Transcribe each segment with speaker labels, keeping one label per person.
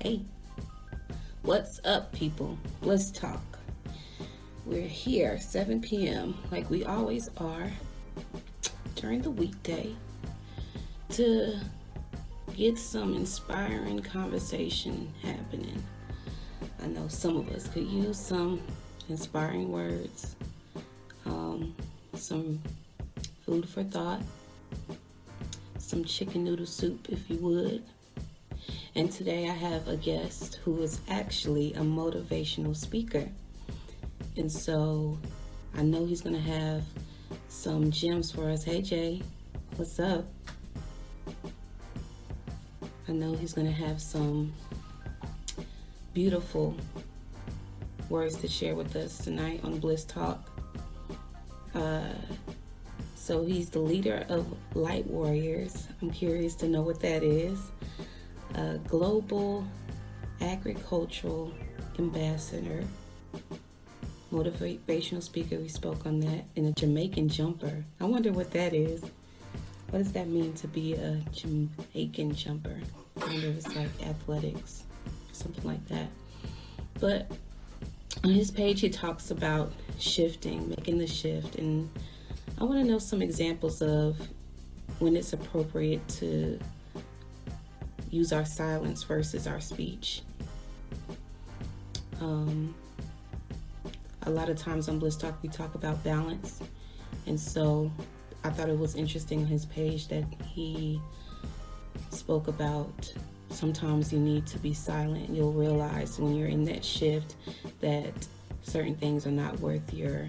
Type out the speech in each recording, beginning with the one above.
Speaker 1: Hey, what's up, people? Let's talk. We're here 7 p.m. like we always are during the weekday to get some inspiring conversation happening. I know some of us could use some inspiring words, some food for thought, some chicken noodle soup if you would. And today I have a guest who is actually a motivational speaker. And so I know he's going to have some gems for us. Hey, Jay, what's up? I know he's going to have some beautiful words to share with us tonight on Bliss Talk. So he's the leader of Light Warriors. I'm curious to know what that is. A global agricultural ambassador, motivational speaker. We spoke on that. And a Jamaican jumper. I wonder what that is. What does that mean to be a Jamaican jumper? I wonder if it's like athletics, something like that. But on his page, he talks about shifting, making the shift. And I want to know some examples of when it's appropriate to use our silence versus our speech. A lot of times on Bliss Talk, we talk about balance. And so I thought it was interesting on his page that he spoke about sometimes you need to be silent. You'll realize when you're in that shift that certain things are not worth your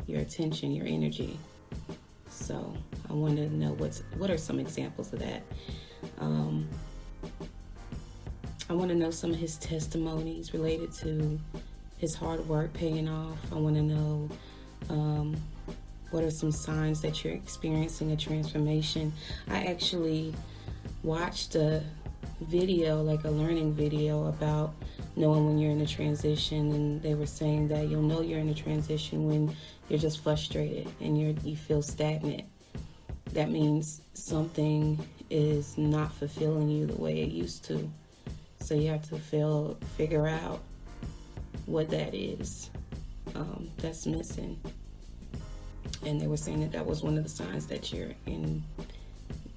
Speaker 1: attention, your energy. So I wanted to know what are some examples of that. I want to know some of his testimonies related to his hard work paying off. I want to know what are some signs that you're experiencing a transformation. I actually watched a video, like a learning video about knowing when you're in a transition, and they were saying that you'll know you're in a transition when you're just frustrated and you feel stagnant. That means something is not fulfilling you the way it used to. So you have to figure out what that is that's missing. And they were saying that was one of the signs that you're in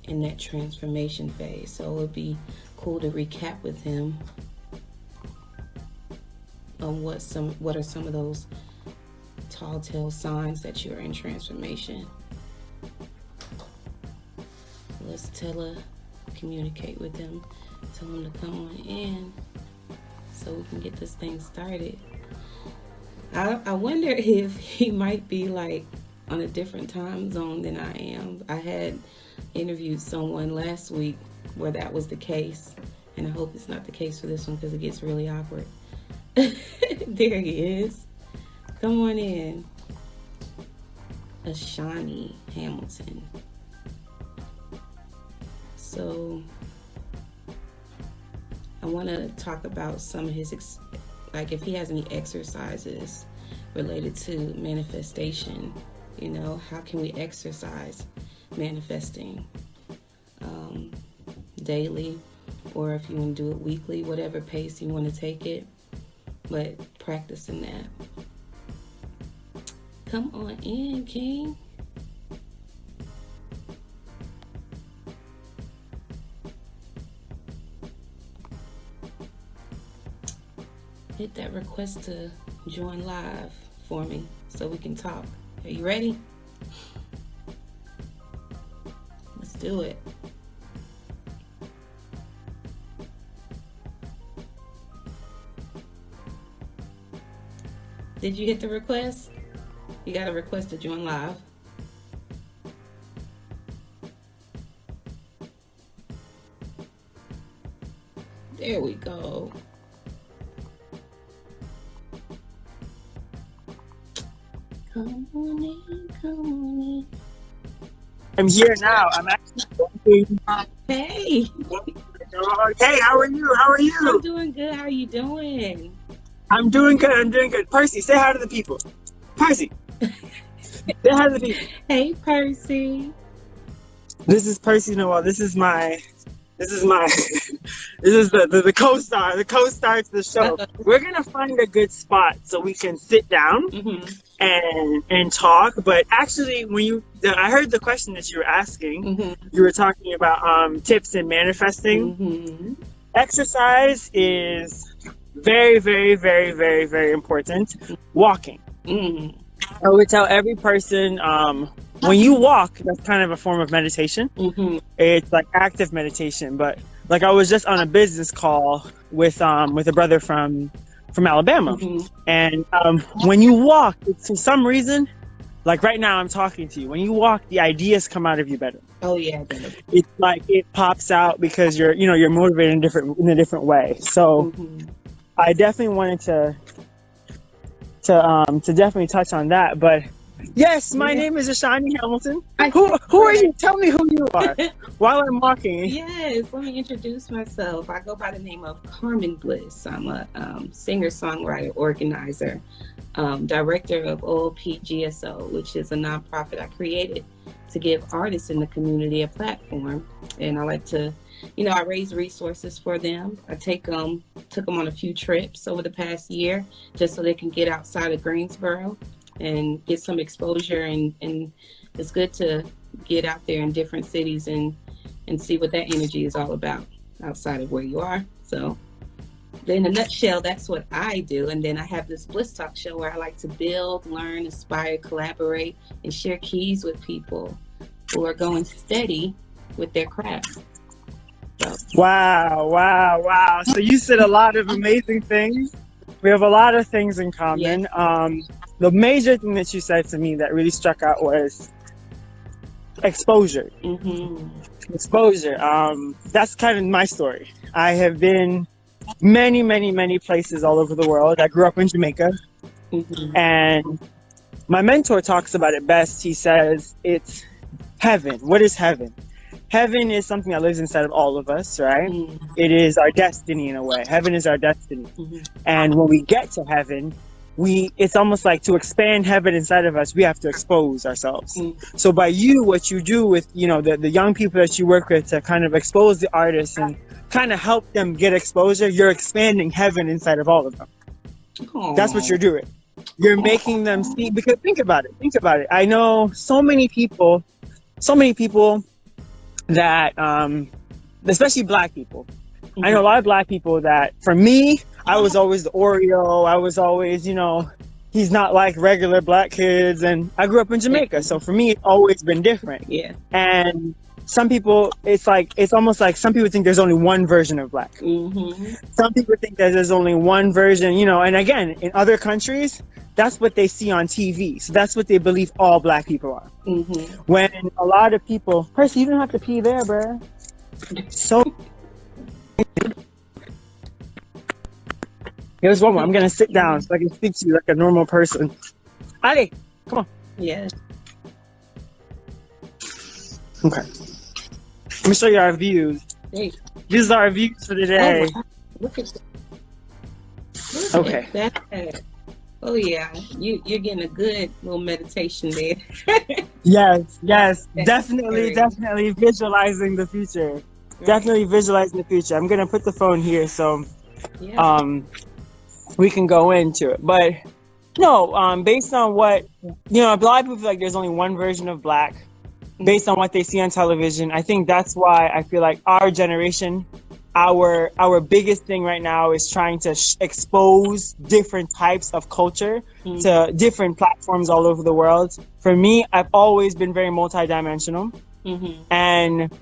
Speaker 1: that transformation phase. So it would be cool to recap with him on what are some of those tall tale signs that you're in transformation. Let's communicate with him, tell him to come on in so we can get this thing started. I wonder if he might be like on a different time zone than I am. I had interviewed someone last week where that was the case, and I hope it's not the case for this one because it gets really awkward. There he is. Come on in. Ashani Hamilton. So I want to talk about some of his, like if he has any exercises related to manifestation. You know, how can we exercise manifesting daily, or if you want to do it weekly, whatever pace you want to take it, but practicing that. Come on in, King. Hit that request to join live for me so we can talk. Are you ready? Let's do it. Did you hit the request? You got a request to join live. There we go. Come on in, come on in.
Speaker 2: I'm here now. I'm actually working.
Speaker 1: Hey.
Speaker 2: Hey, how are you? How are you?
Speaker 1: I'm doing good. How are you doing?
Speaker 2: I'm doing good. I'm doing good. Percy, say hi to the people. Percy, say hi to the people.
Speaker 1: Hey, Percy.
Speaker 2: This is Percy Noel. This is my This is the co-star, the co-star to the show. We're gonna find a good spot so we can sit down and talk. But actually, I heard the question that you were asking. You were talking about tips in manifesting. Exercise is very, very, very, very, very important. Walking. I would tell every person, when you walk, that's kind of a form of meditation. It's like active meditation. But like I was just on a business call with a brother from Alabama, and when you walk, for some reason, like right now I'm talking to you. When you walk, the ideas come out of you better.
Speaker 1: Oh yeah,
Speaker 2: it's like it pops out because you're motivated in a different way. So I definitely wanted to definitely touch on that. But yes, my name is Ashani Hamilton. Who are you? Tell me who you are while I'm walking.
Speaker 1: Yes, let me introduce myself. I go by the name of Carmen Bliss. I'm a singer, songwriter, organizer, director of OLPGSO, which is a nonprofit I created to give artists in the community a platform. And I like to, I raise resources for them. I took them on a few trips over the past year just so they can get outside of Greensboro and get some exposure. And it's good to get out there in different cities and see what that energy is all about outside of where you are. So in a nutshell, that's what I do. And then I have this Bliss Talk show where I like to build, learn, inspire, collaborate, and share keys with people who are going steady with their craft. So.
Speaker 2: Wow. So you said a lot of amazing things. We have a lot of things in common.
Speaker 1: Yeah.
Speaker 2: The major thing that you said to me that really struck out was exposure. Exposure. That's kind of my story. I have been many, many, many places all over the world. I grew up in Jamaica, and my mentor talks about it best. He says it's heaven. What is heaven? Heaven is something that lives inside of all of us, right? It is our destiny in a way. Heaven is our destiny. And when we get to heaven, it's almost like to expand heaven inside of us, we have to expose ourselves. So by what you do with, the young people that you work with to kind of expose the artists and kind of help them get exposure, you're expanding heaven inside of all of them.
Speaker 1: Aww.
Speaker 2: That's what you're doing. You're making them see, because think about it. I know so many people that, especially Black people. I know a lot of Black people that, for me, I was always the Oreo. I was always, he's not like regular Black kids. And I grew up in Jamaica. So for me, it's always been different.
Speaker 1: Yeah.
Speaker 2: And some people, it's almost like some people think there's only one version of Black. Some people think that there's only one version, and again, in other countries, that's what they see on TV. So that's what they believe all Black people are. When a lot of people, Percy, you don't have to pee there, bro. So here's one more. I'm gonna sit down so I can speak to you like a normal person. Ali, come on.
Speaker 1: Yeah.
Speaker 2: Okay. Let me show you our views.
Speaker 1: Hey.
Speaker 2: These are our views for today.
Speaker 1: Oh, wow. Look at that.
Speaker 2: Okay.
Speaker 1: That. Oh yeah, you're getting a good little meditation there.
Speaker 2: Yes.
Speaker 1: That's
Speaker 2: Definitely visualizing the future.
Speaker 1: Right.
Speaker 2: Definitely visualizing the future. I'm gonna put the phone here so we can go into it. But no, based on what a lot of people feel like there's only one version of Black based on what they see on television. I think that's why I feel like our generation, our biggest thing right now is trying to expose different types of culture to different platforms all over the world. For me, I've always been very multidimensional, and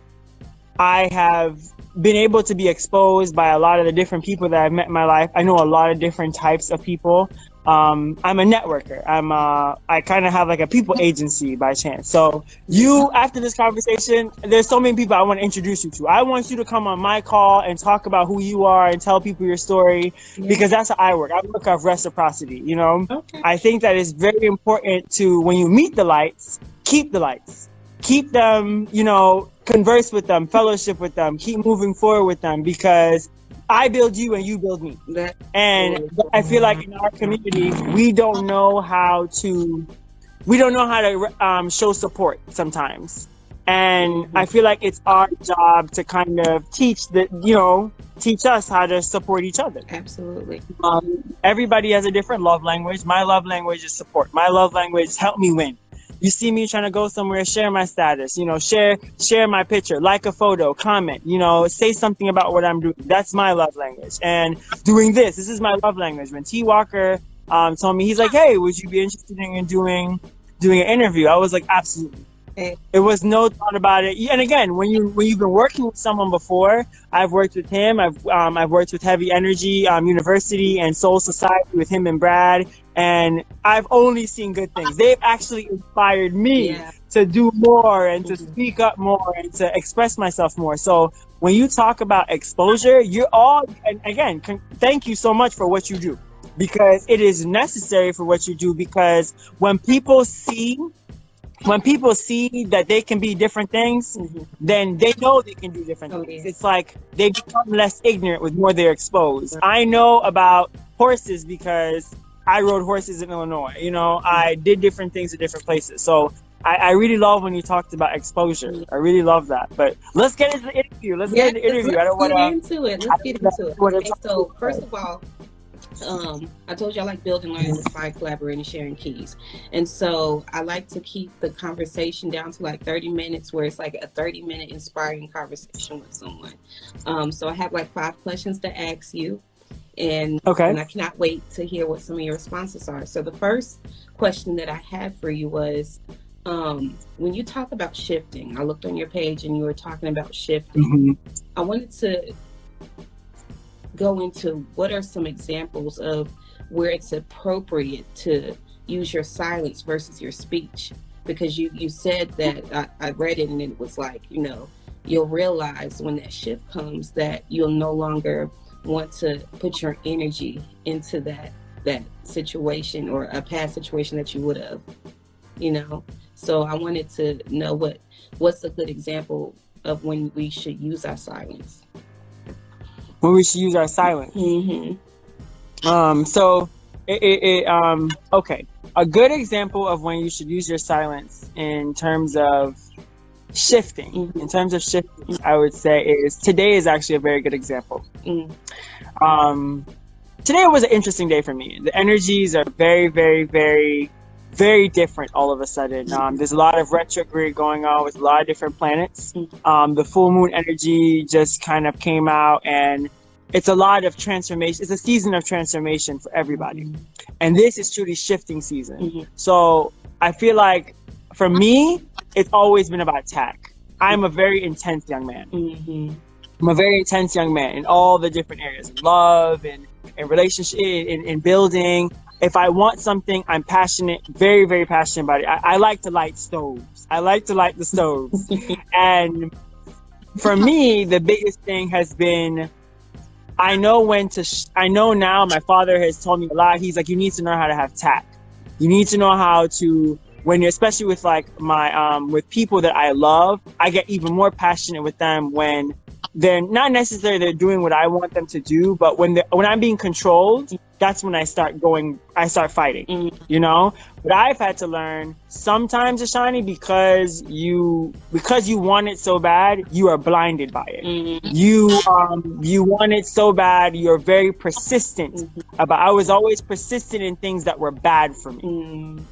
Speaker 2: I have been able to be exposed by a lot of the different people that I've met in my life. I know a lot of different types of people. I'm a networker. I kind of have like a people agency by chance. So after this conversation, there's so many people I want to introduce you to. I want you to come on my call and talk about who you are and tell people your story, because that's how I work. I work off reciprocity, Okay. I think that it's very important to, when you meet the lights, keep the lights. Keep them, converse with them, fellowship with them, keep moving forward with them, because I build you and you build me. And I feel like in our community, we don't know how to show support sometimes. And I feel like it's our job to kind of teach us how to support each other.
Speaker 1: Absolutely.
Speaker 2: Everybody has a different love language. My love language is support. My love language is help me win. You see me trying to go somewhere, share my status, share my picture, like a photo, comment, say something about what I'm doing. That's my love language. And doing this is my love language. When T. Walker told me, he's like, hey, would you be interested in doing an interview? I was like, absolutely. It was no thought about it. And again, when you've been working with someone before, I've worked with him. I've worked with Heavy Energy University and Soul Society with him and Brad, and I've only seen good things. They've actually inspired me to do more and to speak up more and to express myself more. So when you talk about exposure, and again, thank you so much for what you do, because it is necessary for what you do. Because when people see that they can be different things, then they know they can do different things. It's like they become less ignorant with more they're exposed. I know about horses because I rode horses in Illinois. I did different things at different places. So I really love when you talked about exposure. I really love that. But let's get into the interview. Let's get into the interview.
Speaker 1: Let's get into it. Okay, so first of all, I told you I like building, learning, inspiring, collaborating, sharing keys. And so I like to keep the conversation down to like 30 minutes, where it's like a 30-minute inspiring conversation with someone. So I have like 5 questions to ask you. And I cannot wait to hear what some of your responses are. So the first question that I had for you was, when you talk about shifting, I looked on your page and you were talking about shifting. I wanted to go into what are some examples of where it's appropriate to use your silence versus your speech, because you said that I read it and it was like, you'll realize when that shift comes that you'll no longer want to put your energy into that situation or a past situation that you would have, so I wanted to know what's a good example of when we should use our silence.
Speaker 2: When we should use our silence. So okay. A good example of when you should use your silence in terms of shifting, I would say today is actually a very good example. Today was an interesting day for me. The energies are very, very, very, very different all of a sudden. There's a lot of retrograde going on with a lot of different planets. The full moon energy just kind of came out, and it's a lot of transformation. It's a season of transformation for everybody. And this is truly shifting season. So I feel like for me, it's always been about attack. I'm a very intense young man. I'm a very intense young man in all the different areas, love and relationship, in building. If I want something, I'm passionate, very, very passionate about it. I like to light stoves. I like to light the stoves. And for me, the biggest thing has been, I know now, my father has told me a lot. He's like, you need to know how to have tact. You need to know how to, when you're, especially with like with people that I love, I get even more passionate with them when they're not necessarily they're doing what I want them to do, but when I'm being controlled, that's when I start fighting, But I've had to learn sometimes, Ashani, because you want it so bad, you are blinded by it. You want it so bad, you're very persistent about. I was always persistent in things that were bad for me. And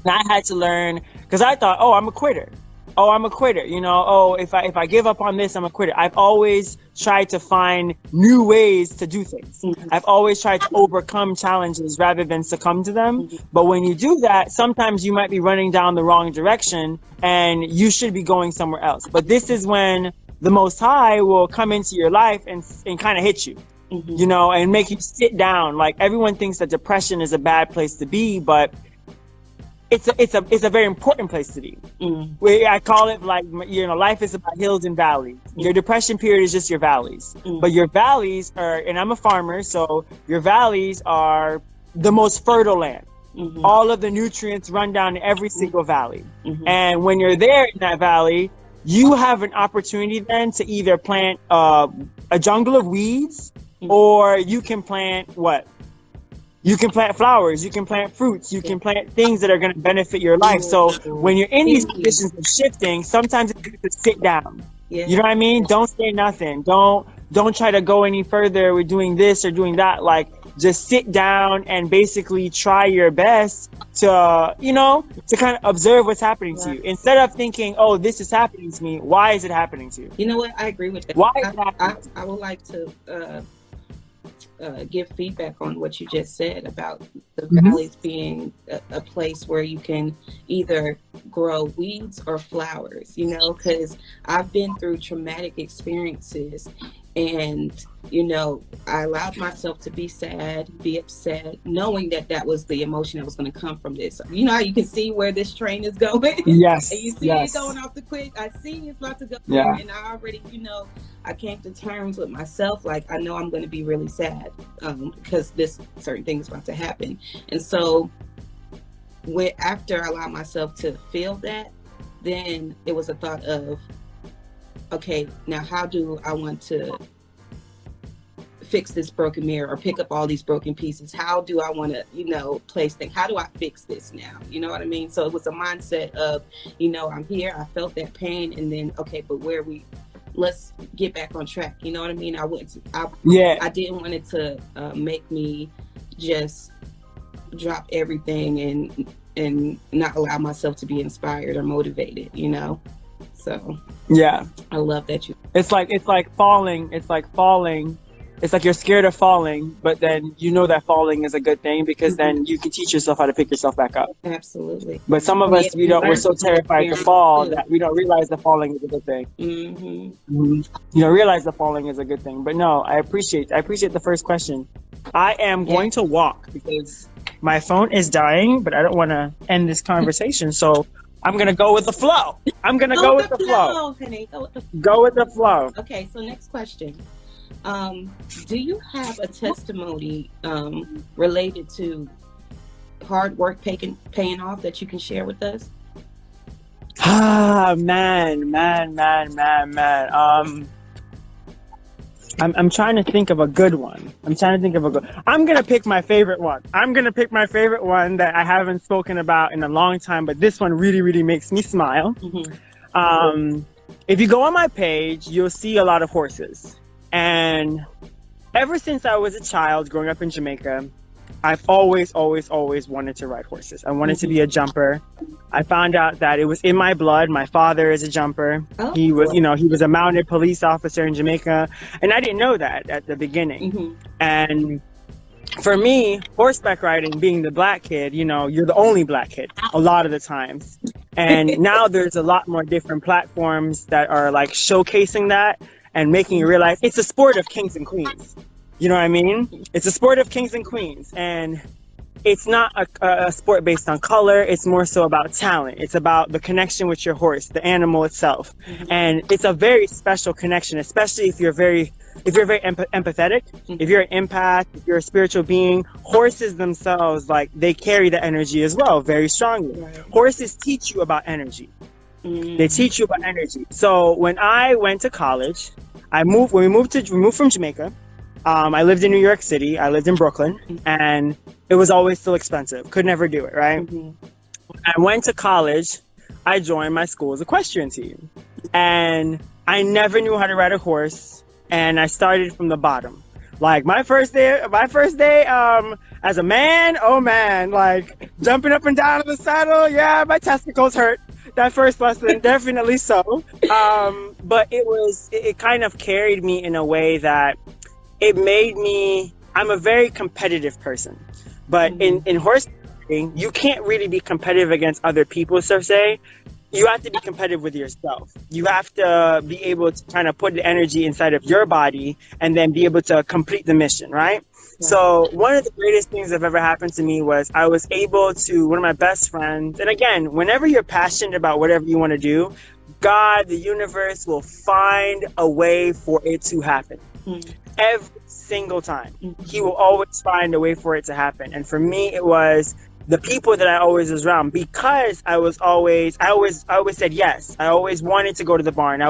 Speaker 2: I had to learn, because I thought, I'm a quitter. I'm a quitter, if I give up on this, I'm a quitter. I've always tried to find new ways to do things. I've always tried to overcome challenges rather than succumb to them. But when you do that, sometimes you might be running down the wrong direction and you should be going somewhere else. But this is when the Most High will come into your life and kind of hit you, and make you sit down. Like, everyone thinks that depression is a bad place to be, but it's a very important place to be. I call it like, life is about hills and valleys. Your depression period is just your valleys. But your valleys are, and I'm a farmer, so your valleys are the most fertile land. All of the nutrients run down every single valley. And when you're there in that valley, you have an opportunity then to either plant a jungle of weeds, or you can plant what? You can plant flowers, you can plant fruits, you
Speaker 1: Yeah.
Speaker 2: can plant things that are going to benefit your life. So when you're in these
Speaker 1: Period.
Speaker 2: positions of shifting, sometimes it's good to sit down. You
Speaker 1: Yeah.
Speaker 2: know what I mean? Don't say nothing. Don't try to go any further with doing this or doing that. Like, just sit down and basically try your best to, to kind of observe what's happening to
Speaker 1: Right.
Speaker 2: you. Instead of thinking, oh, this is happening to me. Why is it happening to you?
Speaker 1: You know what? I agree with that.
Speaker 2: Why is it happening to you?
Speaker 1: I would like to give feedback on what you just said about the valleys being a place where you can either grow weeds or flowers, because I've been through traumatic experiences, and I allowed myself to be sad, be upset, knowing that that was the emotion that was going to come from this. You know how you can see where this train is going?
Speaker 2: Yes.
Speaker 1: And you see it going off the quick. I see it's about to go there, and I already, I came to terms with myself. Like, I know I'm going to be really sad because this certain thing is about to happen. And so after I allowed myself to feel that, then it was a thought of, okay, now how do I want to fix this broken mirror or pick up all these broken pieces? How do I want to, place things? How do I fix this now? You know what I mean? So it was a mindset of, I'm here, I felt that pain, and then, okay, but let's get back on track. You know what I mean? I didn't want it to make me just drop everything and not allow myself to be inspired or motivated, So
Speaker 2: yeah,
Speaker 1: I love that you.
Speaker 2: It's like falling. It's like falling. It's like you're scared of falling, but then that falling is a good thing because then you can teach yourself how to pick yourself back up.
Speaker 1: Absolutely.
Speaker 2: But some of us, we're so terrified to fall that we don't realize the falling is a good thing. You don't realize the falling is a good thing. But no, I appreciate the first question. I am going to walk because my phone is dying, but I don't want to end this conversation. So I'm going to go with the flow. I'm going to go with the flow.
Speaker 1: Honey.
Speaker 2: Go with the flow.
Speaker 1: Okay, so next question. Do you have a testimony related to hard work paying off that you can share with us?
Speaker 2: Man. I'm trying to think of a good one. I'm going to pick my favorite one. That I haven't spoken about in a long time, but this one really, really makes me smile. If you go on my page, you'll see a lot of horses. And ever since I was a child growing up in Jamaica, I've always wanted to ride horses. I wanted to be a jumper. I found out that it was in my blood. My father is a jumper. Oh. He was a mounted police officer in Jamaica. And I didn't know that at the beginning. And for me, horseback riding, being the black kid, you're the only black kid a lot of the times. And now there's a lot more different platforms that are like showcasing that and making you realize it's a sport of kings and queens. You know what I mean? It's a sport of kings and queens. And it's not a sport based on color. It's more so about talent. It's about the connection with your horse, the animal itself. And it's a very special connection, especially if you're very empathetic, if you're an empath, if you're a spiritual being. Horses themselves, like, they carry the energy as well, very strongly. Right. Horses teach you about energy. They teach you about energy. So when I went to college, we moved from Jamaica. I lived in New York City. I lived in Brooklyn, and it was always still expensive. Could never do it, right? When I went to college, I joined my school's equestrian team, and I never knew how to ride a horse, and I started from the bottom. Like my first day, as a man, oh man, like jumping up and down in the saddle, yeah, my testicles hurt. That first lesson, definitely so. But it kind of carried me in a way that it made me, I'm a very competitive person. But in horse riding, you can't really be competitive against other people, so say. You have to be competitive with yourself. You have to be able to kind of put the energy inside of your body and then be able to complete the mission, right? Yeah. So one of the greatest things that ever happened to me was I was able to, one of my best friends, and again, whenever you're passionate about whatever you want to do, God, the universe will find a way for it to happen. Every single time. He will always find a way for it to happen. And for me, it was the people that I always was around, because I always said yes. I always wanted to go to the barn.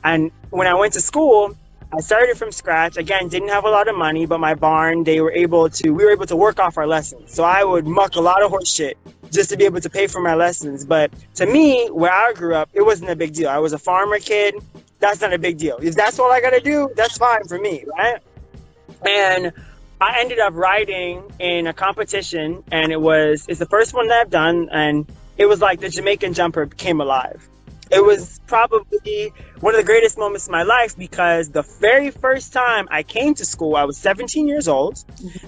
Speaker 2: And when I went to school, I started from scratch. Again, didn't have a lot of money, but my barn, we were able to work off our lessons. So I would muck a lot of horse shit just to be able to pay for my lessons. But to me, where I grew up, it wasn't a big deal. I was a farmer kid. That's not a big deal. If that's all I got to do, that's fine for me, right? And I ended up riding in a competition, and it's the first one that I've done, and it was like the Jamaican jumper came alive. It was probably one of the greatest moments of my life, because the very first time I came to school, I was 17 years old,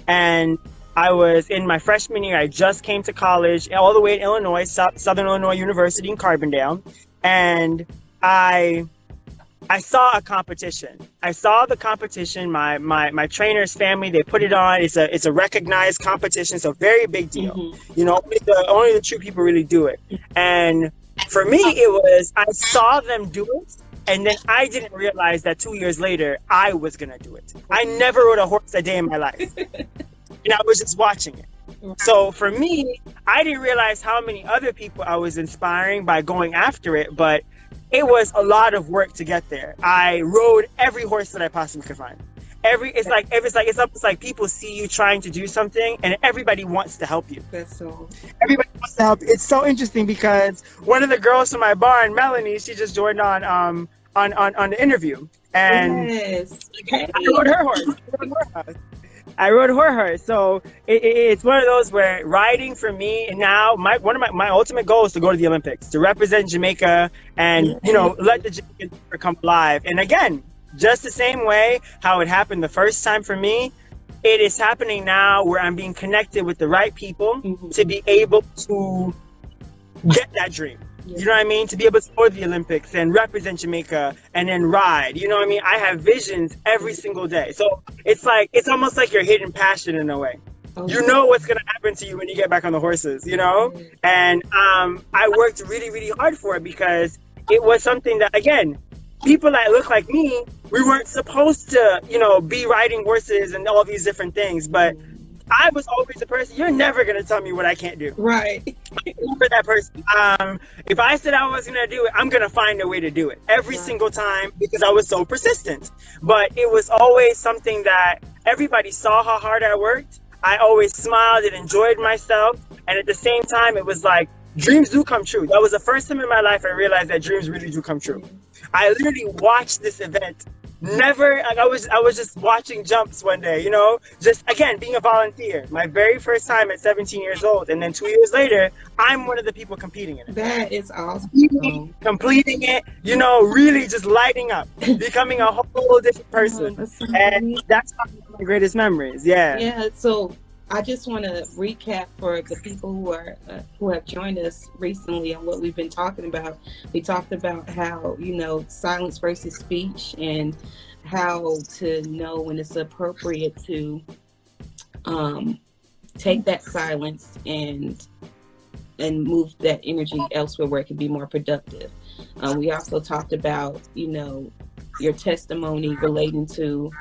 Speaker 2: and I was in my freshman year. I just came to college all the way in Illinois, Southern Illinois University in Carbondale, and I saw a competition. I saw the competition. My trainer's family, they put it on. It's a recognized competition. So very big deal.
Speaker 1: Mm-hmm.
Speaker 2: You know, only the true people really do it. And for me, I saw them do it, and then I didn't realize that 2 years later I was gonna do it. I never rode a horse a day in my life, and I was just watching it. So for me, I didn't realize how many other people I was inspiring by going after it, but it was a lot of work to get there. I rode every horse that I possibly could find. It's almost like people see you trying to do something, and everybody wants to help you. Everybody wants to help. It's so interesting, because one of the girls from my barn, Melanie, she just joined on the interview, and I rode her horse. I rode her horse. So it's one of those where riding for me, and now one of my ultimate goals is to go to the Olympics, to represent Jamaica, and let the Jamaican come alive. And again, just the same way how it happened the first time for me, it is happening now, where I'm being connected with the right people to be able to get that dream. You know what I mean? To be able to go to the Olympics and represent Jamaica and then ride. You know what I mean? I have visions every single day. So it's almost like your hidden passion in a way. You know what's going to happen to you when you get back on the horses, you know? And I worked really, really hard for it, because it was something that, again, people that look like me, we weren't supposed to, be riding horses and all these different things. But I was always the person, you're never going to tell me what I can't do.
Speaker 1: Right.
Speaker 2: For that person. If I said I was going to do it, I'm going to find a way to do it every single time, because I was so persistent. But it was always something that everybody saw how hard I worked. I always smiled and enjoyed myself. And at the same time, it was like, dreams do come true. That was the first time in my life I realized that dreams really do come true. I literally watched this event. I was just watching jumps one day, just again being a volunteer. My very first time at 17 years old, and then 2 years later, I'm one of the people competing in it.
Speaker 1: That is awesome.
Speaker 2: Completing it, really just lighting up, becoming a whole different person, and that's one of my greatest memories.
Speaker 1: Yeah. So I just want to recap for the people who have joined us recently on what we've been talking about. We talked about how, silence versus speech, and how to know when it's appropriate to take that silence and move that energy elsewhere where it can be more productive. We also talked about, your testimony relating to,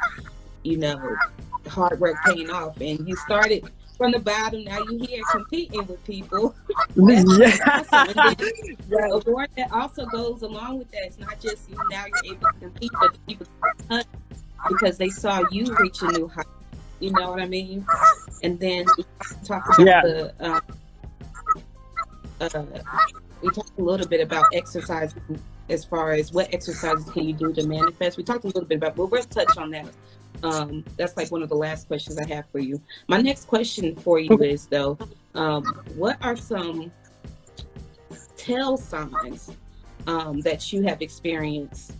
Speaker 1: hard work paying off, and you started from the bottom. Now you're here competing with people. That's awesome. And then the award that also goes along with that, it's not just now you're able to compete, but the people because they saw you reach a new height. You know what I mean? And then we talked about we talked a little bit about exercise, as far as what exercises can you do to manifest. We talked a little bit about, but we'll touch on that. That's like one of the last questions I have for you. My next question for you is, though, what are some tell signs that you have experienced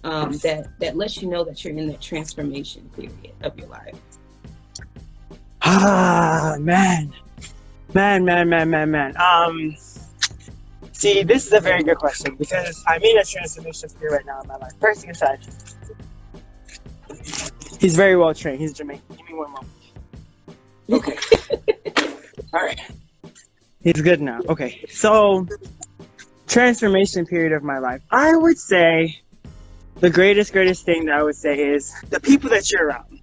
Speaker 1: that lets you know that you're in that transformation period of your life?
Speaker 2: Man. See, this is a very good question, because I'm in a transformation period right now in my life. Person inside. He's very well trained. He's Jamaican. Give me 1 moment. Okay. All right. He's good now. Okay. So, transformation period of my life. I would say the greatest thing that I would say is the people that you're around.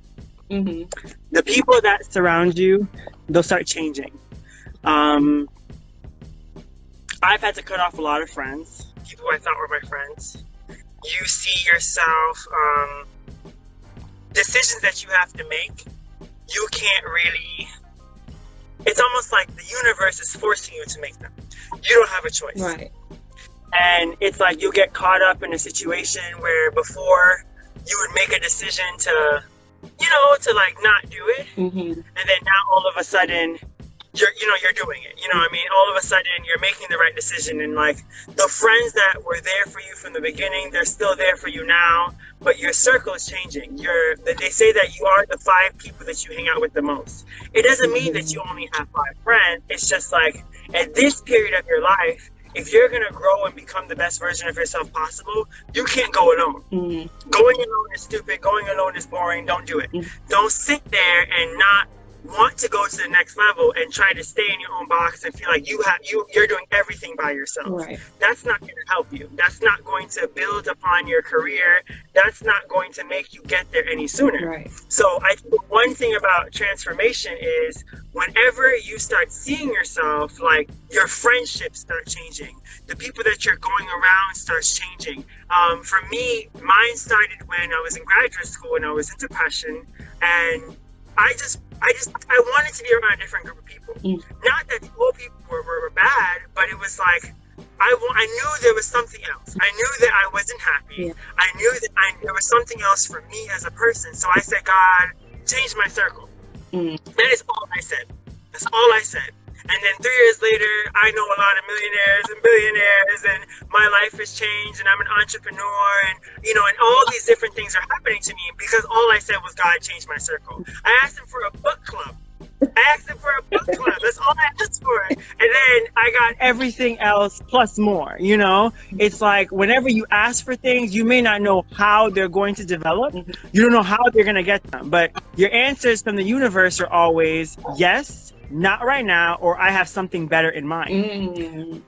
Speaker 2: Mm-hmm. The people that surround you, they'll start changing. I've had to cut off a lot of friends, people who I thought were my friends. You see yourself decisions that you have to make, you can't really, it's almost like the universe is forcing you to make them. You don't have a choice.
Speaker 1: Right.
Speaker 2: And it's like you get caught up in a situation where before you would make a decision to, to like not do it.
Speaker 1: Mm-hmm.
Speaker 2: And then now all of a sudden you're doing it. You know what I mean? All of a sudden you're making the right decision, and like the friends that were there for you from the beginning, they're still there for you now, but your circle is changing. They say that you are the 5 people that you hang out with the most. It doesn't mean that you only have 5 friends. It's just like at this period of your life, if you're going to grow and become the best version of yourself possible, you can't go alone.
Speaker 1: Mm-hmm.
Speaker 2: Going alone is stupid. Going alone is boring. Don't do it.
Speaker 1: Mm-hmm.
Speaker 2: Don't sit there and not want to go to the next level and try to stay in your own box and feel like you're doing everything by yourself.
Speaker 1: Right.
Speaker 2: That's not going to help you. That's not going to build upon your career. That's not going to make you get there any sooner.
Speaker 1: Right.
Speaker 2: So I think one thing about transformation is whenever you start seeing yourself, like your friendships start changing, the people that you're going around starts changing. For me, mine started when I was in graduate school and I was in depression, and I wanted to be around a different group of people.
Speaker 1: Mm.
Speaker 2: Not that the old people were bad, but it was like I knew there was something else. I knew that I wasn't happy.
Speaker 1: Yeah.
Speaker 2: I knew that there was something else for me as a person. So I said, God, change my circle.
Speaker 1: Mm.
Speaker 2: That is all I said. That's all I said. And then 3 years later, I know a lot of millionaires and billionaires, and my life has changed, and I'm an entrepreneur, and and all these different things are happening to me because all I said was, God, change my circle. I asked him for a book club. That's all I asked for. And then I got everything else plus more, It's like whenever you ask for things, you may not know how they're going to develop. You don't know how they're going to get them. But your answers from the universe are always yes, not right now, or I have something better in mind.
Speaker 1: Mm.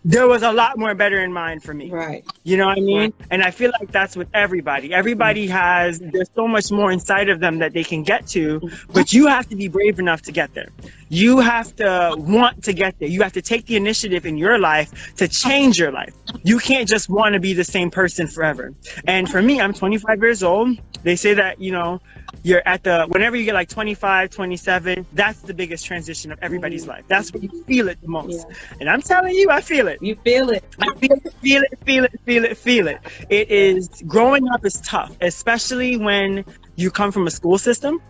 Speaker 2: There was a lot more better in mind for me.
Speaker 1: Right.
Speaker 2: You know what I mean?
Speaker 1: Right.
Speaker 2: And I feel like that's with everybody. Everybody there's so much more inside of them that they can get to, but you have to be brave enough to get there. You have to want to get there. You have to take the initiative in your life to change your life. You can't just want to be the same person forever. And for me, I'm 25 years old. They say that, you're whenever you get like 25, 27, that's the biggest transition of everybody's life. That's where you feel it the most. Yeah. And I'm telling you, I feel it.
Speaker 1: You feel it.
Speaker 2: I feel it. It is, growing up is tough, especially when you come from a school system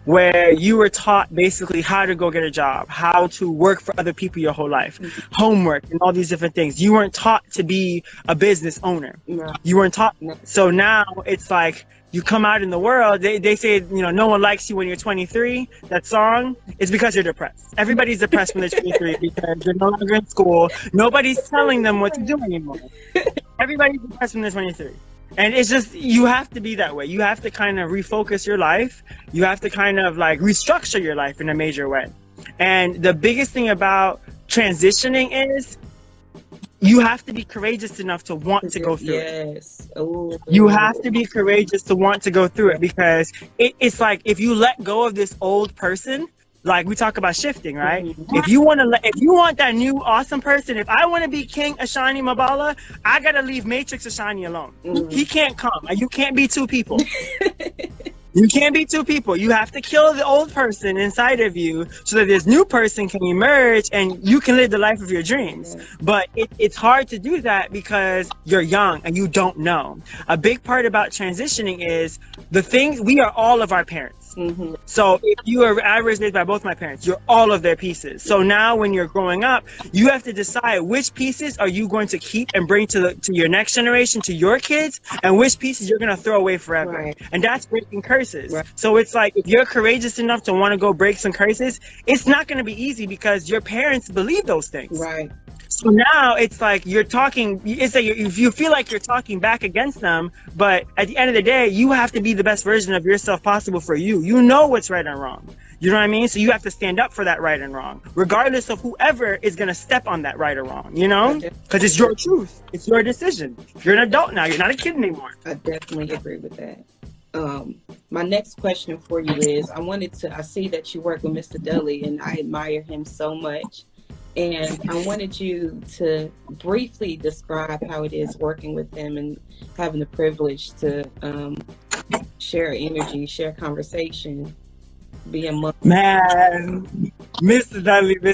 Speaker 2: where you were taught basically how to go get a job, how to work for other people your whole life, homework and all these different things. You weren't taught to be a business owner. No. You weren't taught. No. So now it's like, you come out in the world, they say, no one likes you when you're 23. That song is because you're depressed. Everybody's depressed when they're 23 because they're no longer in school. Nobody's telling them what to do anymore. Everybody's depressed when they're 23. And it's just, you have to be that way. You have to kind of refocus your life. You have to kind of like restructure your life in a major way. And the biggest thing about transitioning is you have to be courageous enough to want to go through it. Yes. Ooh. You have to be courageous to want to go through it, because it's like if you let go of this old person, like we talk about shifting, right? Mm-hmm. If you want that new awesome person, if I want to be King Ashani Mabala, I gotta leave Matrix Ashani alone. Mm-hmm. He can't come. You can't be 2 people. You can't be 2 people. You have to kill the old person inside of you so that this new person can emerge and you can live the life of your dreams. But it's hard to do that because you're young and you don't know. A big part about transitioning is we are all of our parents. Mm-hmm. So if I was raised by both my parents, you're all of their pieces. So now when you're growing up, you have to decide which pieces are you going to keep and bring to your next generation, to your kids, and which pieces you're going to throw away forever. Right. And that's breaking curses. Right. So it's like, if you're courageous enough to want to go break some curses, it's not going to be easy because your parents believe those things. Right. So now it's like you feel like you're talking back against them, but at the end of the day, you have to be the best version of yourself possible for you. You know what's right and wrong. You know what I mean? So you have to stand up for that right and wrong, regardless of whoever is going to step on that right or wrong, because it's your truth. It's your decision. You're an adult now. You're not a kid anymore.
Speaker 1: I definitely agree with that. My next question for you is, I see that you work with Mr. Dudley and I admire him so much. And I wanted you to briefly describe how it is working with him and having the privilege to Share energy, share conversation, be a mother.
Speaker 2: Man, Mr. Dudley. We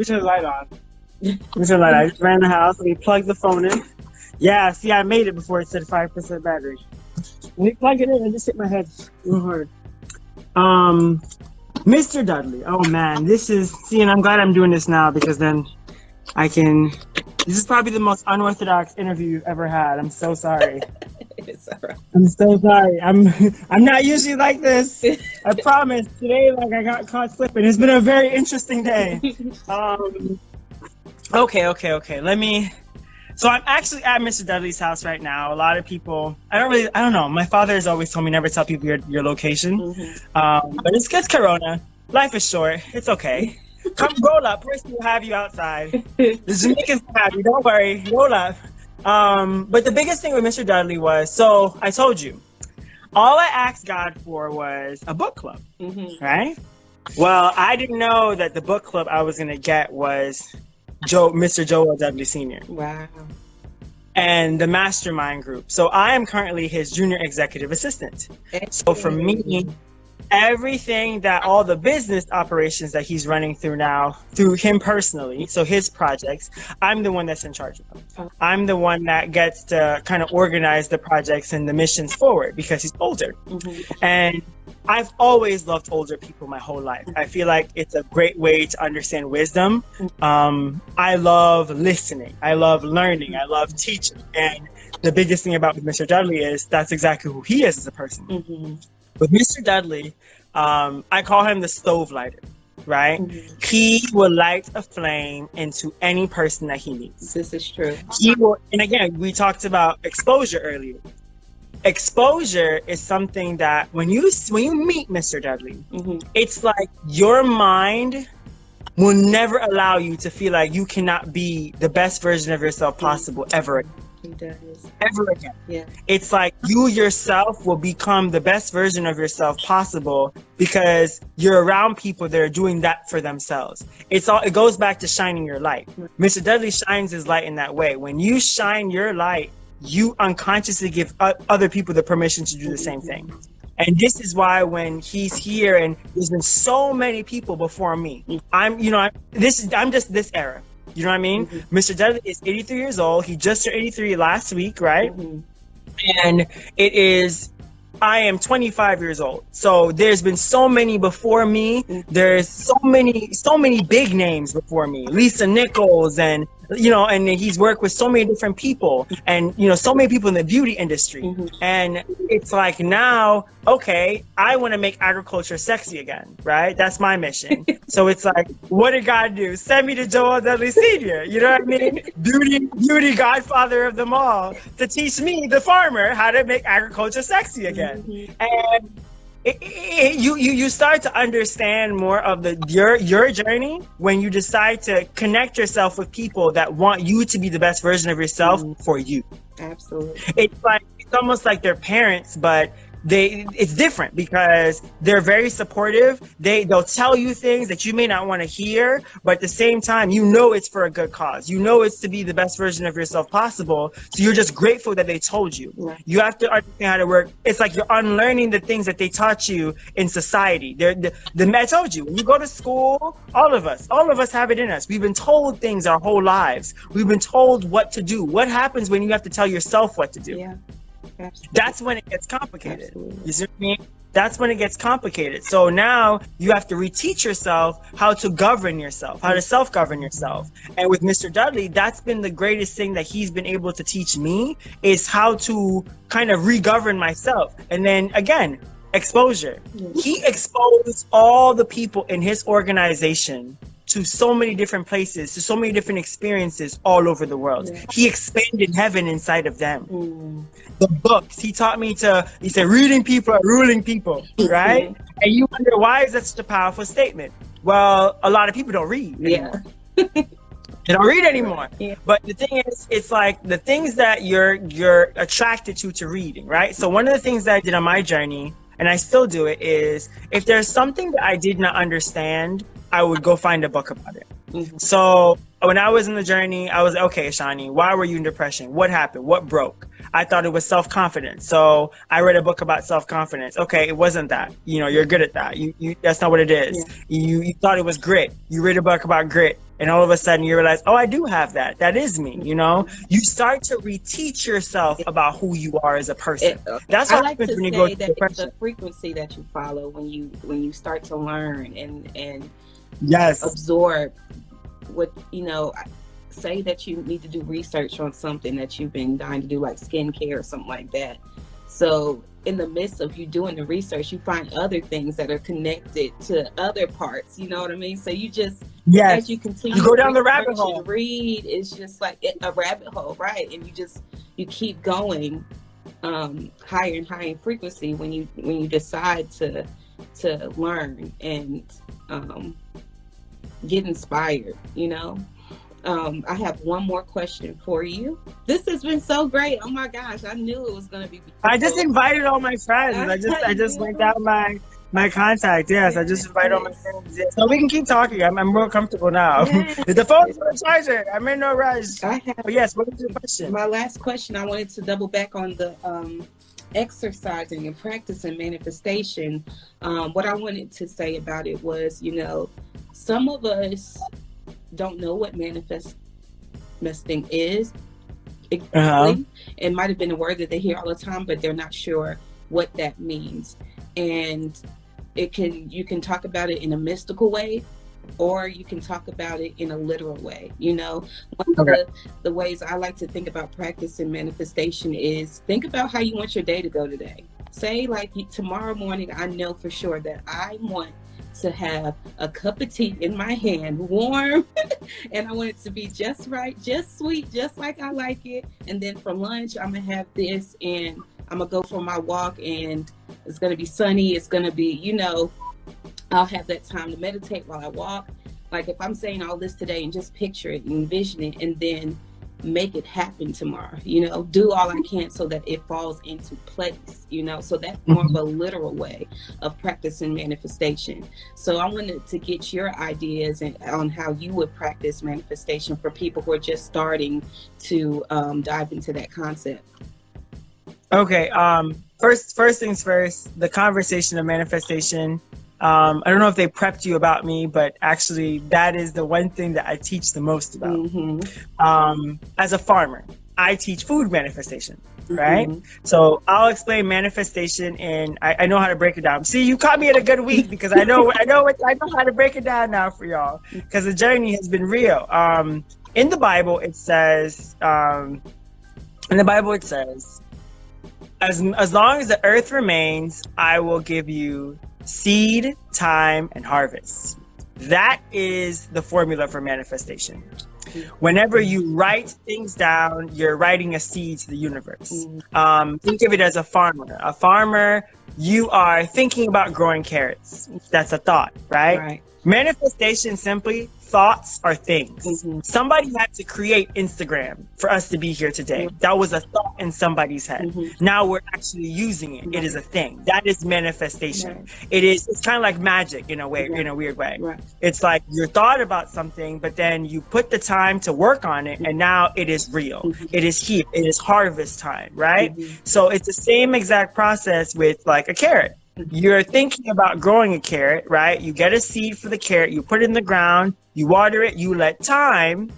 Speaker 2: turn the light on. We turn the light on. I just ran the house. We plugged the phone in. Yeah, see, I made it before it said 5% battery. When you plug it in, I just hit my head real hard. Mr. Dudley. Oh man, and I'm glad I'm doing this now because then this is probably the most unorthodox interview you've ever had. I'm so sorry.
Speaker 1: It's all right.
Speaker 2: I'm so sorry. I'm not usually like this. I promise. Today, I got caught slipping. It's been a very interesting day. Okay. So I'm actually at Mr. Dudley's house right now. A lot of people, I don't know. My father has always told me never tell people your location.
Speaker 1: Mm-hmm.
Speaker 2: But it's Corona. Life is short. It's okay. Come roll up. Person will have you outside. The Jamaicans will have you. Don't worry. Roll up. But the biggest thing with Mr. Dudley was, so I told you, all I asked God for was a book club, right? Well, I didn't know that the book club I was going to get was Mr. Joel Dudley Sr.
Speaker 1: Wow.
Speaker 2: And the mastermind group. So I am currently his junior executive assistant. So for me, everything that all the business operations that he's running through now, through him personally, so his projects, I'm the one that's in charge of them. I'm the one that gets to kind of organize the projects and the missions forward because he's older. And I've always loved older people my whole life. I feel like it's a great way to understand wisdom. I love listening. I love learning. I love teaching. And the biggest thing about Mr. Dudley is that's exactly who he is as a person. With Mr. Dudley, I call him the stove lighter, right? He will light a flame into any person that he meets.
Speaker 1: This is true.
Speaker 2: He will, and again, we talked about exposure earlier. Exposure is something that when you meet Mr. Dudley, it's like your mind will never allow you to feel like you cannot be the best version of yourself possible ever again.
Speaker 1: He does.
Speaker 2: Ever again.
Speaker 1: Yeah.
Speaker 2: It's like you yourself will become the best version of yourself possible because you're around people that are doing that for themselves. It goes back to shining your light. Mr. Dudley shines his light in that way. When you shine your light, you unconsciously give other people the permission to do the same thing. And this is why when he's here, and there's been so many people before me, I'm just this era. You know what I mean? Mr. Dudley is 83 years old. He just turned 83 last week, right? And I am 25 years old. So there's been so many before me. There's so many big names before me. Lisa Nichols and he's worked with so many different people and, so many people in the beauty industry. And it's like now, okay, I want to make agriculture sexy again, right? That's my mission. So it's like, what did God do? Send me to Joel Dudley Sr., you know what I mean? Beauty godfather of them all, to teach me, the farmer, how to make agriculture sexy again. And you start to understand more of your journey when you decide to connect yourself with people that want you to be the best version of yourself for you.
Speaker 1: Absolutely.
Speaker 2: It's almost like their parents, but it's different because they're very supportive. They'll tell you things that you may not want to hear, but at the same time, it's for a good cause. It's to be the best version of yourself possible. So you're just grateful that they told you. Right. You have to understand how to work. It's like you're unlearning the things that they taught you in society. I told you, when you go to school, all of us have it in us. We've been told things our whole lives. We've been told what to do. What happens when you have to tell yourself what to do?
Speaker 1: Yeah. Absolutely.
Speaker 2: That's when it gets complicated.
Speaker 1: Absolutely.
Speaker 2: You see what I mean? That's when it gets complicated. So now you have to reteach yourself how to govern yourself, how to self-govern yourself. And with Mr. Dudley, that's been the greatest thing that he's been able to teach me, is how to kind of re-govern myself. And then again, exposure. He exposed all the people in his organization to so many different places, to so many different experiences all over the world. Yeah. He expanded heaven inside of them. The books, he taught me he said, reading people are ruling people, right? And you wonder, why is that such a powerful statement? Well, a lot of people don't read anymore. Yeah. They don't read anymore. Yeah. But the thing is, it's like the things that you're attracted to reading, right? So one of the things that I did on my journey, and I still do it, is if there's something that I did not understand, I would go find a book about it. So when I was in the journey, I was like, okay, Ashani, why were you in depression? What happened? What broke? I thought it was self-confidence. So I read a book about self-confidence. Okay, it wasn't that. You know, you're good at that. You that's not what it is.
Speaker 1: Yeah.
Speaker 2: You thought it was grit. You read a book about grit. And all of a sudden you realize, oh, I do have that. That is me, you know? You start to reteach yourself about who you are as a person. That's
Speaker 1: I
Speaker 2: what
Speaker 1: like
Speaker 2: happens
Speaker 1: to
Speaker 2: when you go
Speaker 1: say
Speaker 2: through
Speaker 1: that it's
Speaker 2: depression.
Speaker 1: the frequency that you follow when you start to learn and
Speaker 2: Yes.
Speaker 1: absorb what, you know, say that you need to do research on something that you've been dying to do, like skincare or something like that. So in the midst of you doing the research, you find other things that are connected to other parts, you know what I mean? So you just,
Speaker 2: Yes.
Speaker 1: as you continue
Speaker 2: You go
Speaker 1: to
Speaker 2: down the rabbit
Speaker 1: research
Speaker 2: hole.
Speaker 1: and read, it's just like a rabbit hole, right? And you keep going higher and higher in frequency when you decide to learn and get inspired, you know. I have one more question for you. This has been so great. Oh my gosh, I knew it was going to be beautiful.
Speaker 2: I just invited all my friends. I just went down my contact. Yes, I just invited all my friends. Yeah. So we can keep talking. I'm more comfortable now.
Speaker 1: Yes.
Speaker 2: The phone's on the charger. I'm in no rush.
Speaker 1: I have
Speaker 2: But yes, what is your question?
Speaker 1: my last question. I wanted to double back on the exercising and practicing manifestation. What I wanted to say about it was, you know, some of us don't know what manifesting is exactly. It might have been a word that they hear all the time, but they're not sure what that means. And you can talk about it in a mystical way, or you can talk about it in a literal way. You know, one of the ways I like to think about practice and manifestation is think about how you want your day to go today. Say like tomorrow morning, I know for sure that I want to have a cup of tea in my hand, warm, and I want it to be just right, just sweet, just like I like it. And then for lunch, I'm gonna have this, and I'm gonna go for my walk, and it's gonna be sunny. It's gonna be, you know, I'll have that time to meditate while I walk. Like if I'm saying all this today, and just picture it and envision it, and then make it happen tomorrow, you know, do all I can so that it falls into place, you know. So that's more of a literal way of practicing manifestation. So I wanted to get your ideas on how you would practice manifestation for people who are just starting to dive into that concept.
Speaker 2: Okay. First things first, the conversation of manifestation. I don't know if they prepped you about me, but actually that is the one thing that I teach the most about. As a farmer, I teach food manifestation, right? So I'll explain manifestation, and I know how to break it down. See, you caught me at a good week because I know how to break it down now for y'all, because the journey has been real. In the Bible, it says, as long as the earth remains, I will give you seed, time, and harvest. That is the formula for manifestation. Whenever you write things down, you're writing a seed to the universe. Think of it as a farmer. A farmer, you are thinking about growing carrots. That's a thought, right? Manifestation simply, thoughts are things. Somebody had to create Instagram for us to be here today. That was a thought in somebody's head. Now we're actually using it. It is a thing. That is manifestation. It's kind of like magic in a way, in a weird way. It's like you thought about something, but then you put the time to work on it, and now it is real. It is here. It is harvest time, right? So it's the same exact process with like a carrot. You're thinking about growing a carrot, right? You get a seed for the carrot, you put it in the ground, you water it, you let time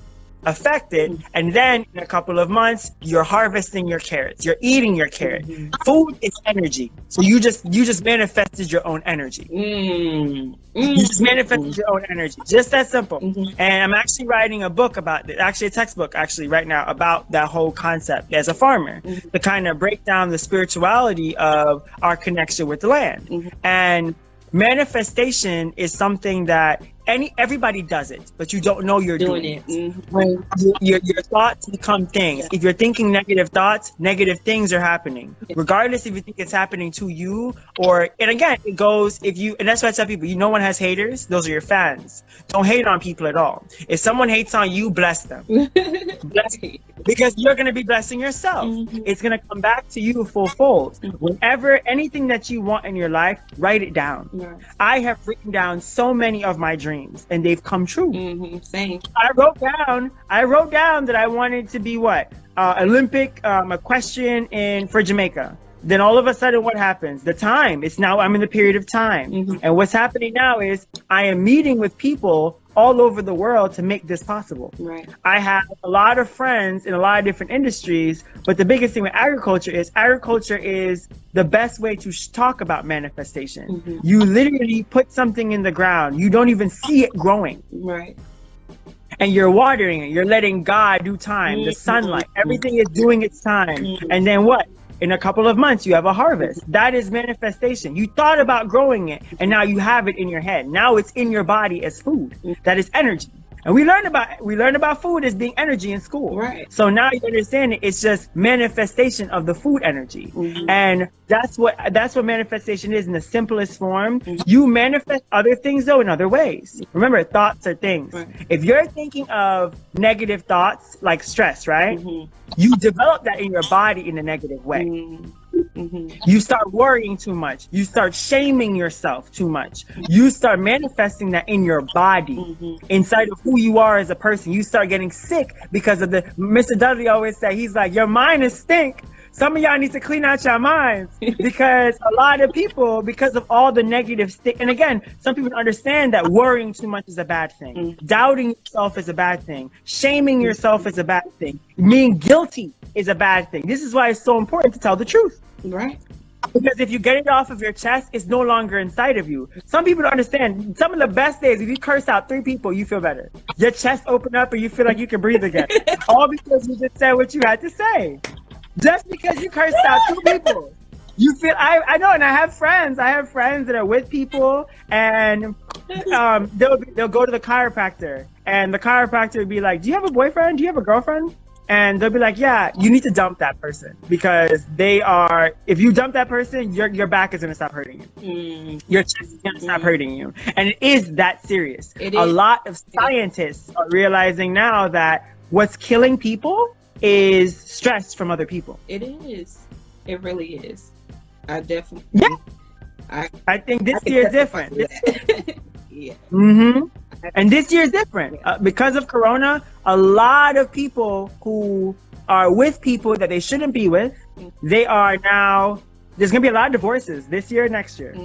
Speaker 2: affect it, and then in a couple of months, you're harvesting your carrots. You're eating your carrot. Food is energy. So you just manifested your own energy. You just manifested your own energy. Just that simple. And I'm actually writing a book about it, actually a textbook actually right now about that whole concept as a farmer, to kind of break down the spirituality of our connection with the land. And manifestation is something that everybody does it, but you don't know you're doing it. When your thoughts become things. If you're thinking negative thoughts, negative things are happening, regardless if you think it's happening to you and again, it goes, and that's why I tell people, no one has haters. Those are your fans. Don't hate on people at all. If someone hates on you, bless them. Bless them, because you're going to be blessing yourself. It's going to come back to you full fold. Whenever anything that you want in your life, write it down. I have written down so many of my dreams. dreams, and they've come true.
Speaker 1: Same.
Speaker 2: I wrote down that I wanted to be what? Olympic equestrian for Jamaica. Then all of a sudden, what happens? I'm in the period of time. And what's happening now is I am meeting with people all over the world to make this possible.
Speaker 1: Right.
Speaker 2: I have a lot of friends in a lot of different industries, but the biggest thing with agriculture is the best way to talk about manifestation. You literally put something in the ground. You don't even see it growing.
Speaker 1: Right.
Speaker 2: And you're watering it. You're letting God do time, the sunlight. Everything is doing its time. And then what? In a couple of months, you have a harvest. That is manifestation. You thought about growing it, and now you have it in your head. Now it's in your body as food. That is energy. And we learn about food as being energy in school.
Speaker 1: Right.
Speaker 2: So now you understand it's just manifestation of the food energy. And that's what manifestation is in the simplest form. You manifest other things though in other ways. Remember, thoughts are things.
Speaker 1: Right.
Speaker 2: If you're thinking of negative thoughts like stress, right? You develop that in your body in a negative way. You start worrying too much. You start shaming yourself too much. You start manifesting that in your body, inside of who you are as a person. You start getting sick because of Mr. Dudley always say, he's like, your mind is stink. Some of y'all need to clean out your minds because a lot of people, because of all the negative and again, some people understand that worrying too much is a bad thing. Doubting yourself is a bad thing. Shaming yourself is a bad thing. Being guilty is a bad thing. This is why it's so important to tell the truth.
Speaker 1: Right.
Speaker 2: Because if you get it off of your chest, it's no longer inside of you. Some people don't understand. Some of the best days, if you curse out 3 people, you feel better. Your chest open up and you feel like you can breathe again. All because you just said what you had to say. Just because you cursed out 2 people. You feel, I know, and I have friends that are with people, and they'll go to the chiropractor, and the chiropractor would be like, do you have a boyfriend? Do you have a girlfriend? And they'll be like, yeah, you need to dump that person because if you dump that person, your back is going to stop hurting you. Your chest is going to stop hurting you. And it is that serious. A lot of scientists are realizing now that what's killing people is stress from other people.
Speaker 1: It is. It really is. I definitely.
Speaker 2: Yeah. I think this year is different.
Speaker 1: Yeah.
Speaker 2: And this year is different because of Corona. A lot of people who are with people that they shouldn't be with, they are now. There's gonna be a lot of divorces this year, next year.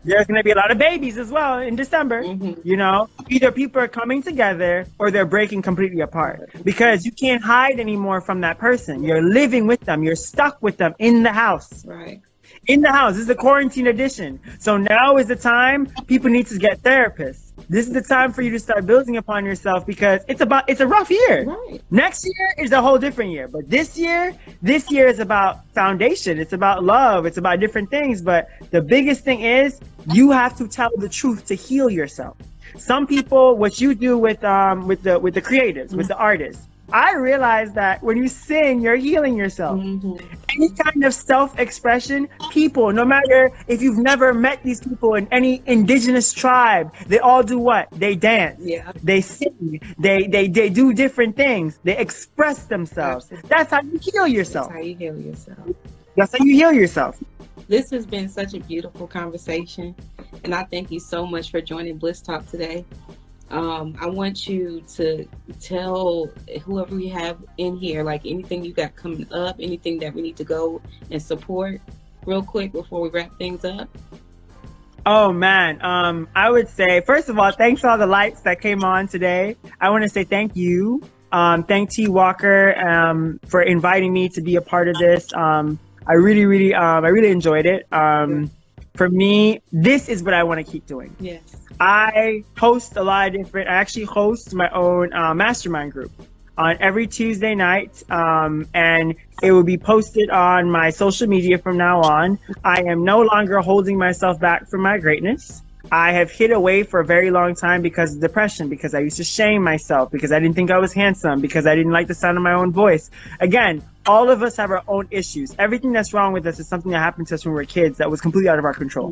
Speaker 2: There's gonna be a lot of babies as well in December. You know, either people are coming together or they're breaking completely apart because you can't hide anymore from that person. You're living with them. You're stuck with them in the house.
Speaker 1: Right.
Speaker 2: In the house. This is the quarantine edition. So now is the time people need to get therapists. This is the time for you to start building upon yourself because it's a rough year.
Speaker 1: Right.
Speaker 2: Next year is a whole different year. But this year is about foundation. It's about love. It's about different things. But the biggest thing is you have to tell the truth to heal yourself. Some people, what you do with the creatives, with the artists, I realize that when you sing, you're healing yourself. Any kind of self-expression, people, no matter if you've never met these people in any indigenous tribe, they all do what? They dance. Yeah. They sing. They do different things. They express themselves. Absolutely. That's how you heal yourself.
Speaker 1: That's how you heal yourself.
Speaker 2: That's how you heal yourself.
Speaker 1: This has been such a beautiful conversation, and I thank you so much for joining Bliss Talk today. I want you to tell whoever we have in here, like anything you got coming up, anything that we need to go and support real quick before we wrap things up.
Speaker 2: Oh man, I would say, first of all, thanks for all the lights that came on today. I want to say thank you. Thank T. Walker for inviting me to be a part of this. I really enjoyed it. For me, this is what I want to keep doing.
Speaker 1: Yes.
Speaker 2: I actually host my own mastermind group on every Tuesday night, and it will be posted on my social media from now on. I am no longer holding myself back from my greatness. I have hid away for a very long time because of depression, because I used to shame myself, because I didn't think I was handsome, because I didn't like the sound of my own voice. Again, all of us have our own issues. Everything that's wrong with us is something that happened to us when we were kids that was completely out of our control.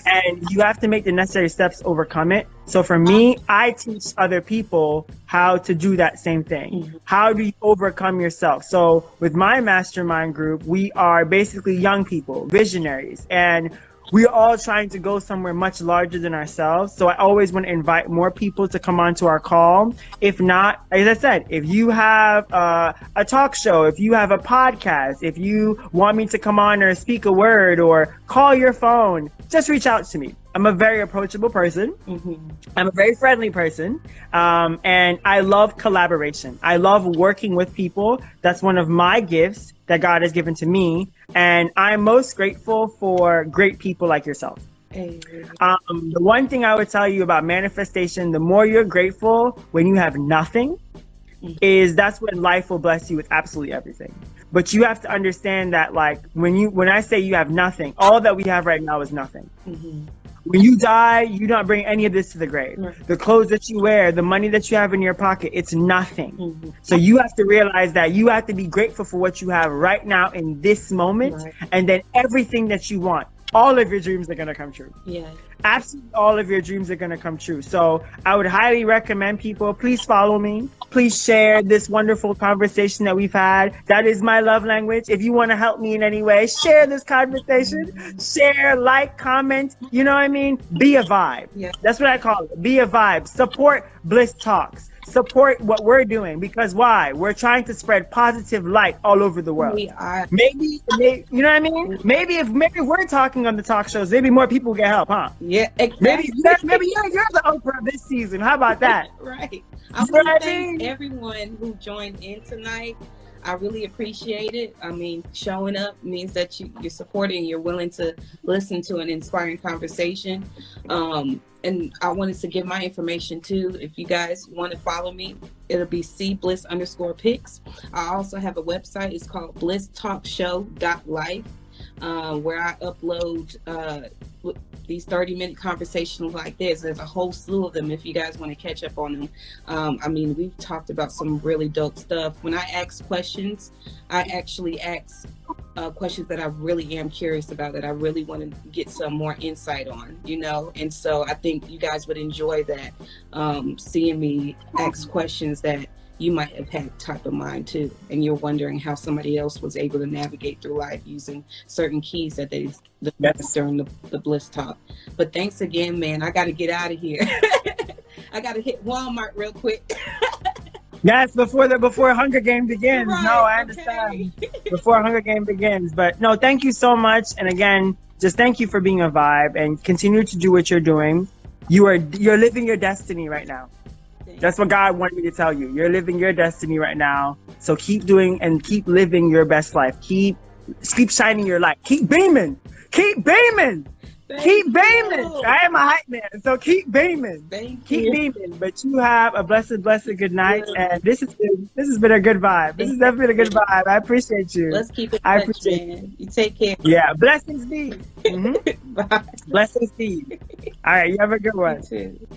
Speaker 2: And you have to make the necessary steps to overcome it. So for me, I teach other people how to do that same thing. How do you overcome yourself? So with my mastermind group, we are basically young people, visionaries, and we're all trying to go somewhere much larger than ourselves. So I always want to invite more people to come onto our call. If not, as I said, if you have a talk show, if you have a podcast, if you want me to come on or speak a word or call your phone, just reach out to me. I'm a very approachable person.
Speaker 1: Mm-hmm.
Speaker 2: I'm a very friendly person. And I love collaboration. I love working with people. That's one of my gifts that God has given to me. And I'm most grateful for great people like yourself.
Speaker 1: Hey.
Speaker 2: The one thing I would tell you about manifestation, the more you're grateful when you have nothing, is that's when life will bless you with absolutely everything. But you have to understand that, like, when I say you have nothing, all that we have right now is nothing.
Speaker 1: Mm-hmm.
Speaker 2: When you die, you don't bring any of this to the grave.
Speaker 1: Right.
Speaker 2: The clothes that you wear, the money that you have in your pocket, it's nothing.
Speaker 1: Mm-hmm.
Speaker 2: So you have to realize that you have to be grateful for what you have right now in this moment.
Speaker 1: Right.
Speaker 2: And then everything that you want, all of your dreams are going to come true.
Speaker 1: Yeah.
Speaker 2: Absolutely all of your dreams are going to come true. So I would highly recommend people, please follow me. Please share this wonderful conversation that we've had. That is my love language. If you want to help me in any way, share this conversation. Share, like, comment. You know what I mean? Be a vibe.
Speaker 1: Yeah.
Speaker 2: That's what I call it. Be a vibe. Support Bliss Talks. Support what we're doing, because why? We're trying to spread positive light all over the world.
Speaker 1: We are.
Speaker 2: Maybe you know what I mean? Maybe if we're talking on the talk shows, maybe more people get help, huh?
Speaker 1: Yeah, exactly.
Speaker 2: Maybe you're the Oprah of this season. How about that?
Speaker 1: Right. I
Speaker 2: You know
Speaker 1: want
Speaker 2: what
Speaker 1: to
Speaker 2: I
Speaker 1: thank
Speaker 2: mean?
Speaker 1: everyone who joined in tonight. I really appreciate it. I mean, showing up means that you're supporting, you're willing to listen to an inspiring conversation. And I wanted to give my information too. If you guys want to follow me, it'll be cbliss_pics. I also have a website. It's called blisstalkshow.life, where I upload these 30-minute conversations like this. There's a whole slew of them if you guys want to catch up on them. I mean, we've talked about some really dope stuff. When I ask questions, I actually ask questions that I really am curious about, that I really want to get some more insight on, you know? And so I think you guys would enjoy that, seeing me ask questions that you might have had top of mind too, and you're wondering how somebody else was able to navigate through life using certain keys that they discussed during the Bliss Talk. But thanks again, man. I got to get out of here. I got to hit Walmart real quick.
Speaker 2: Yes, before Hunger Game begins.
Speaker 1: Right,
Speaker 2: no, I understand. Before Hunger Game begins. But no, thank you so much. And again, just thank you for being a vibe, and continue to do what you're doing. You're living your destiny right now. That's what God wanted me to tell you. You're living your destiny right now. So keep doing and keep living your best life. Keep shining your light. Keep beaming. Keep beaming. Keep beaming. I am a hype man, so keep beaming. Keep beaming. But you have a blessed good night. And this has been a good vibe. This has definitely been a good vibe. I appreciate you.
Speaker 1: Let's keep it
Speaker 2: I
Speaker 1: touch,
Speaker 2: appreciate
Speaker 1: man. You take care.
Speaker 2: Yeah. Blessings be.
Speaker 1: Bye.
Speaker 2: Blessings be. All right. You have a good one.
Speaker 1: You too.